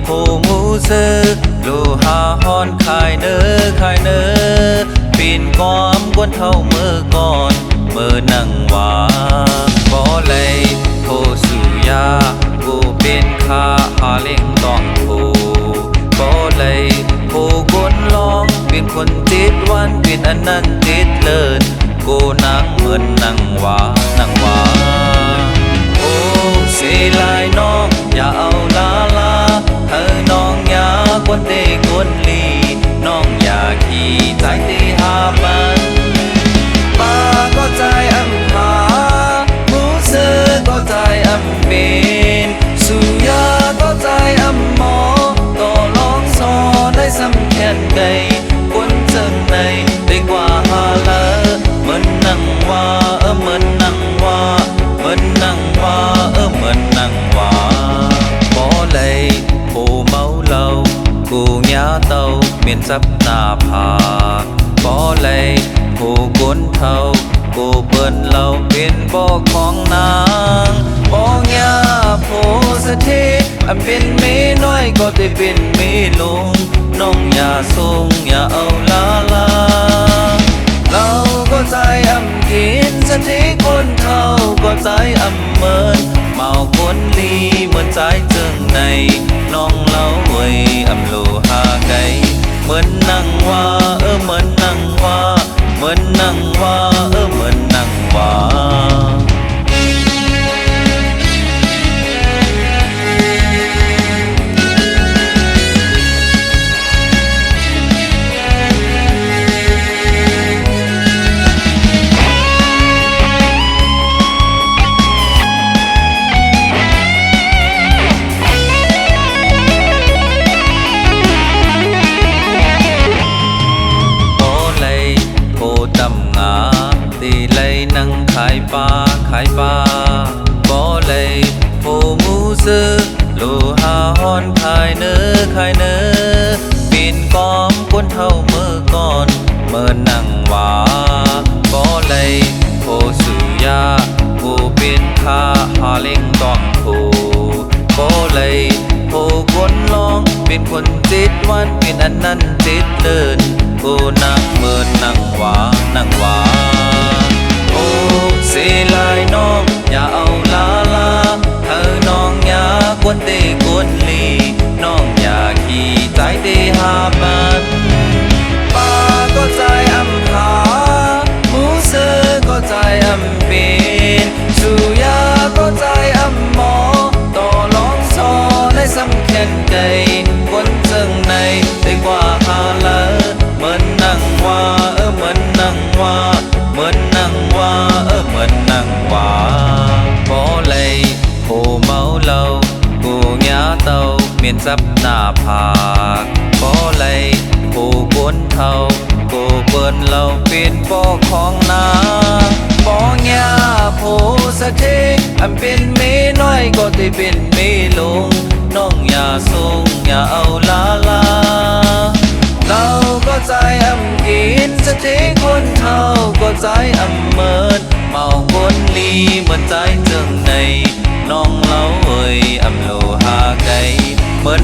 ผู้มูซึกโลหาฮ้อนขายเนอปีนกอมกวนเท่ามือก่อนมือนั่งว่าบ่เลยผู้สุยากูเป็นข้าหาเล่งต้องผู้บ่เลยผู้กวนลองเป็นคนติดวันเป็นอันนั้นติดเลิศกูนั่งเหมือนนั่งว่าโอ้เสียลายน้องอย่าเอาลาเธอน้องอย่ากวนเตกวนลีน้องอย่าขี่ใจตีหามันป้าก็ใจอำหามูซื้อก็ใจอำเป็นสุยาก็ใจอำหมอต่อลองสอได้สำแค่ใดคนเจิงในได้กว่าหาละเหมือนนั่งว่าเหมือนนั่งว่าเหมือนนั่งว่าเหมือนนั่งว่าบ่เลยผู้เมาเหล้ากูยาเต้าเมียนซับหน้าผากบ่เลยผู้กวนเท่ากูเปิ้นเหล้าเป็นบ่ของนางบ่ยาผู้สถิตอันเป็นเมีน้อยก็ได้เป็นเมีลุงน้องอย่าสูงอย่าเอาลาเราก็ใจอำกินสถิคนเท่าก็ใจอำเมินเมาคนลีเหมือนใจเจิงในน้องเล่าไว้อำโลหาไกเหมือนนั่งว่าเหมือนนั่งว่าเหมือนนั่งว่าเหมือนนั่งว่านั่งขายปลาบ่เลยผู้มูซื้อโลหาฮ้อนขายเนอปีนกอมกวนเท่ามือก่อนเมื่อนั่งว่าบ่เลยผู้สุยาผู้เป็นข้าหาเล่งต้องผู้บ่เลยผู้กวนลองเป็นคนติดวันเป็นอันนั้นติดเลิศผู้นั่งเมื่อนั่งว่าโอ้เสียลายน้องอย่าเอาลาเธอน้องอย่ากวนเตกวนลีน้องอย่าขี่ใจเตหามันป้าก็ใจอำหามูซื้อก็ใจอำเป็นสุยาก็ใจอำหมอต่อลองสอได้สำแค่ใดคนเจิงในได้กว่าหาละเหมือนนั่งว่าเหมือนนั่งว่าเหมือนนั่งว่าเหมือนนั่งว่าบ่เลยผู้เมาเหล้ากูยาเต้าเมียนซับหน้าผากบ่เลยผู้กวนเท่ากูเปิ้นเหล้าเป็นบ่ของนางบ่ยาผู้สถิอันเป็นเมีน้อยก็ได้เป็นเมีลุงน้องอย่าสูงอย่าเอาลาเราก็ใจอำกินสถิคนเท่าก็ใจอำเมินเมาคนลีเหมือนใจเจิงในน้องเล่าอำโลหาไกเหมือน